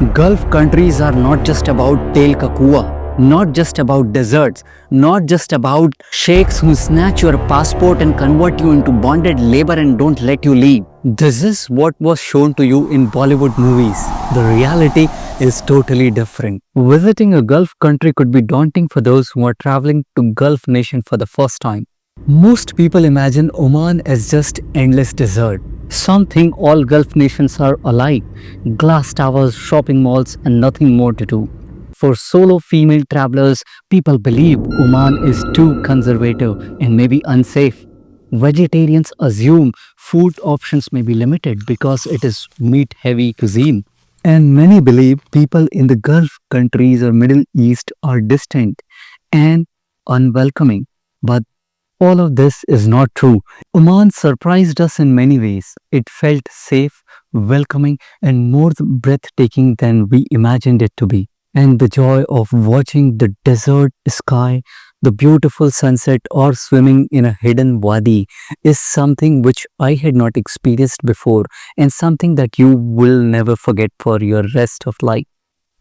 Gulf countries are not just about Tel Kakua, not just about deserts, not just about sheikhs who snatch your passport and convert you into bonded labor and don't let you leave. This is what was shown to you in Bollywood movies. The reality is totally different. Visiting a Gulf country could be daunting for those who are traveling to Gulf nation for the first time. Most people imagine Oman as just endless desert. Some think all Gulf nations are alike, glass towers, shopping malls, and nothing more to do. For solo female travelers, people believe Oman is too conservative and maybe unsafe. Vegetarians assume food options may be limited because it is meat-heavy cuisine. And many believe people in the Gulf countries or Middle East are distant and unwelcoming. But all of this is not true. Oman surprised us in many ways. It felt safe, welcoming, and more breathtaking than we imagined it to be. And the joy of watching the desert sky, the beautiful sunset, or swimming in a hidden wadi is something which I had not experienced before and something that you will never forget for your rest of life.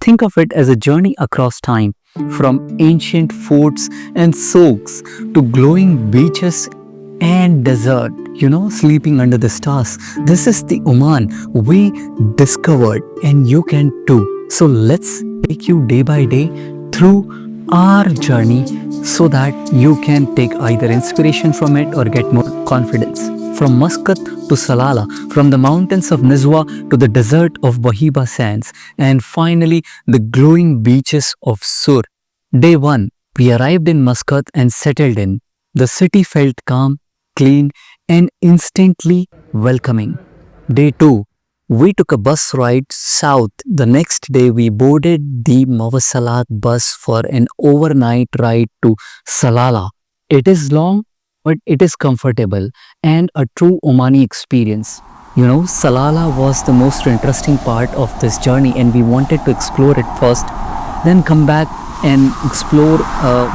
Think of it as a journey across time, from ancient forts and souqs to glowing beaches and desert, sleeping under the stars. This is the Oman we discovered, and you can too. So let's take you day by day through our journey so that you can take either inspiration from it or get more confidence. From Muscat to Salalah, from the mountains of Nizwa to the desert of Wahiba Sands, and finally the glowing beaches of Sur. Day 1, we arrived in Muscat and settled in. The city felt calm, clean, and instantly welcoming. Day 2, we took a bus ride south. The next day, we boarded the Mawassalat bus for an overnight ride to Salalah. It is long, but it is comfortable and a true Omani experience. Salalah was the most interesting part of this journey, and we wanted to explore it first, then come back and explore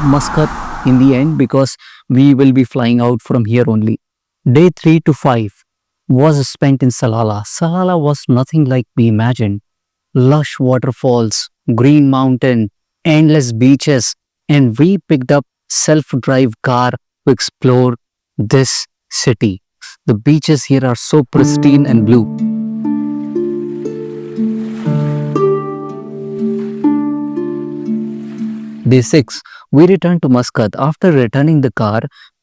Muscat in the end because we will be flying out from here only. Day 3 to 5 was spent in Salalah. Salalah was nothing like we imagined. Lush waterfalls, green mountain, endless beaches, and we picked up self-drive car to explore this city. The beaches here are so pristine and blue. Day 6, we returned to Muscat. After returning the car,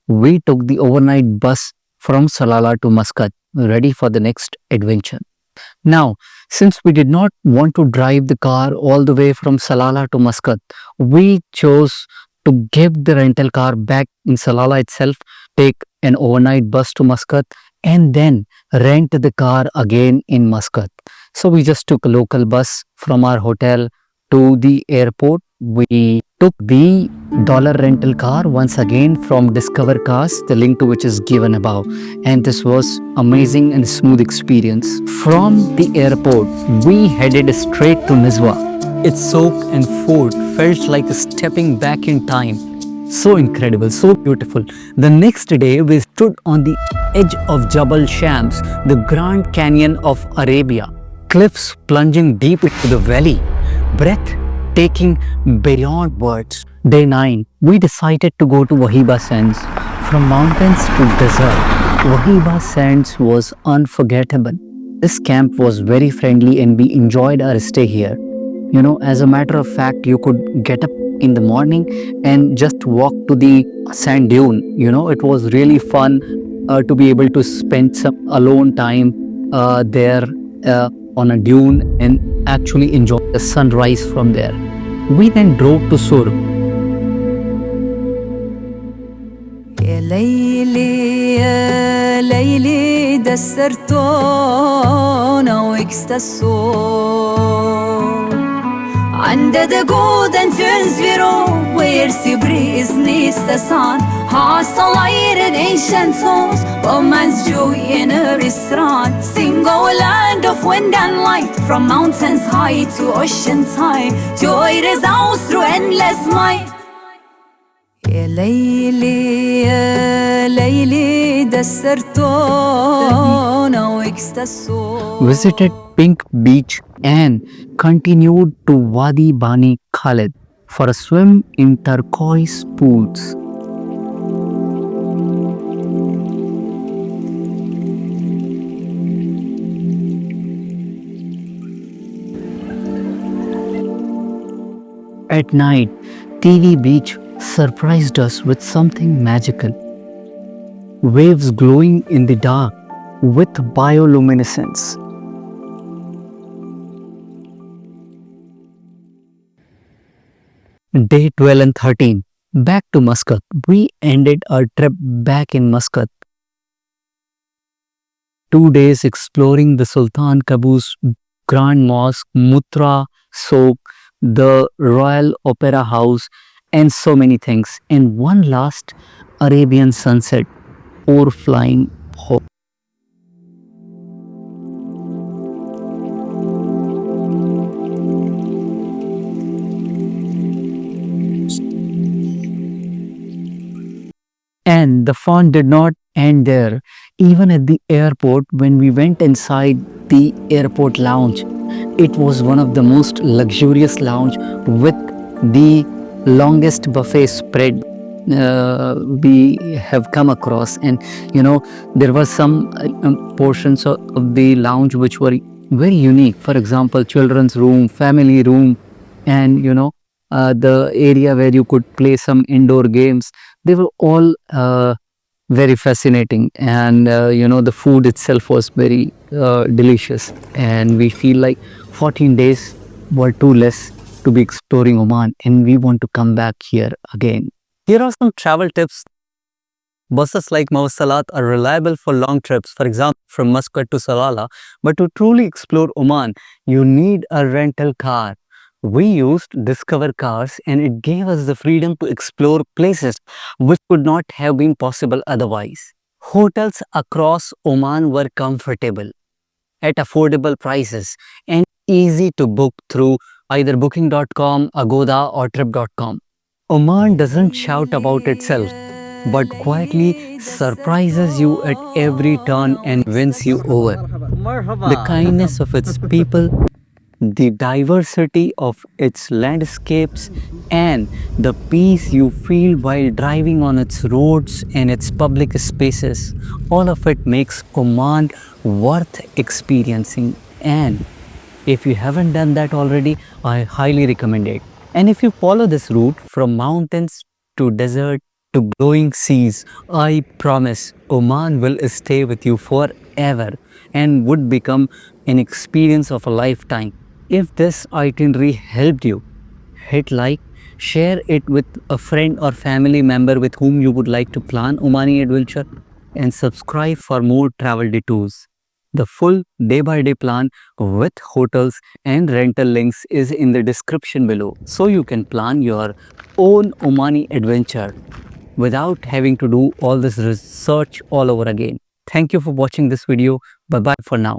we took the overnight bus from Salalah to Muscat, ready for the next adventure. Now, since we did not want to drive the car all the way from Salalah to Muscat, we chose to give the rental car back in Salalah itself, take an overnight bus to Muscat, and then rent the car again in Muscat. So we just took a local bus from our hotel to the airport. We took the dollar rental car once again from Discover Cars, the link to which is given above. And this was amazing and smooth experience. From the airport, we headed straight to Nizwa. Its soak and food felt like stepping back in time. So incredible, so beautiful. The next day, we stood on the edge of Jabal Shams, the Grand Canyon of Arabia. Cliffs plunging deep into the valley. Breathtaking beyond words. Day 9, we decided to go to Wahiba Sands. From mountains to desert, Wahiba Sands was unforgettable. This camp was very friendly and we enjoyed our stay here. As a matter of fact, you could get up in the morning and just walk to the sand dune. It was really fun to be able to spend some alone time there on a dune and actually enjoy the sunrise from there. We then drove to Sur. يا ليلي يا ليلي دسرتونا وإكستسو عند دقودن تنزفرو ويرسي بريز نيستسان Hasalated ancient homes, Oman's joy in a restaurant. Single land of wind and light, from mountains high to oceans high. Joy resounds through endless might. يا ليلي يا ليلي دسرتونا واكستسو. Visited Pink Beach and continued to Wadi Bani Khalid for a swim in turquoise pools. At night, TV Beach surprised us with something magical. Waves glowing in the dark with bioluminescence. Day 12 and 13. Back to Muscat. We ended our trip back in Muscat. 2 days exploring the Sultan Qaboos Grand Mosque, Muttrah, Souq, the Royal Opera House, and so many things. And one last Arabian sunset or flying home. And the fun did not end there. Even at the airport, when we went inside the airport lounge, it was one of the most luxurious lounge with the longest buffet spread we have come across. And there were some portions of the lounge which were very unique. For example, children's room, family room, and the area where you could play some indoor games. They were all very fascinating, and the food itself was very delicious, and we feel like 14 days were too less to be exploring Oman, and we want to come back here again. Here are some travel tips. Buses like Mawassalat are reliable for long trips, for example from Muscat to Salalah, but to truly explore Oman you need a rental car. We used Discover Cars, and it gave us the freedom to explore places which could not have been possible otherwise. Hotels across Oman were comfortable, at affordable prices, and easy to book through either booking.com, Agoda, or trip.com. Oman doesn't shout about itself, but quietly surprises you at every turn and wins you over. The kindness of its people, the diversity of its landscapes, and the peace you feel while driving on its roads and its public spaces, all of it makes Oman worth experiencing. And if you haven't done that already, I highly recommend it. And if you follow this route from mountains to desert to glowing seas, I promise Oman will stay with you forever and would become an experience of a lifetime. If this itinerary helped you, hit like, share it with a friend or family member with whom you would like to plan Omani adventure, and subscribe for more travel detours. The full day-by-day plan with hotels and rental links is in the description below, so you can plan your own Omani adventure without having to do all this research all over again. Thank you for watching this video. Bye-bye for now.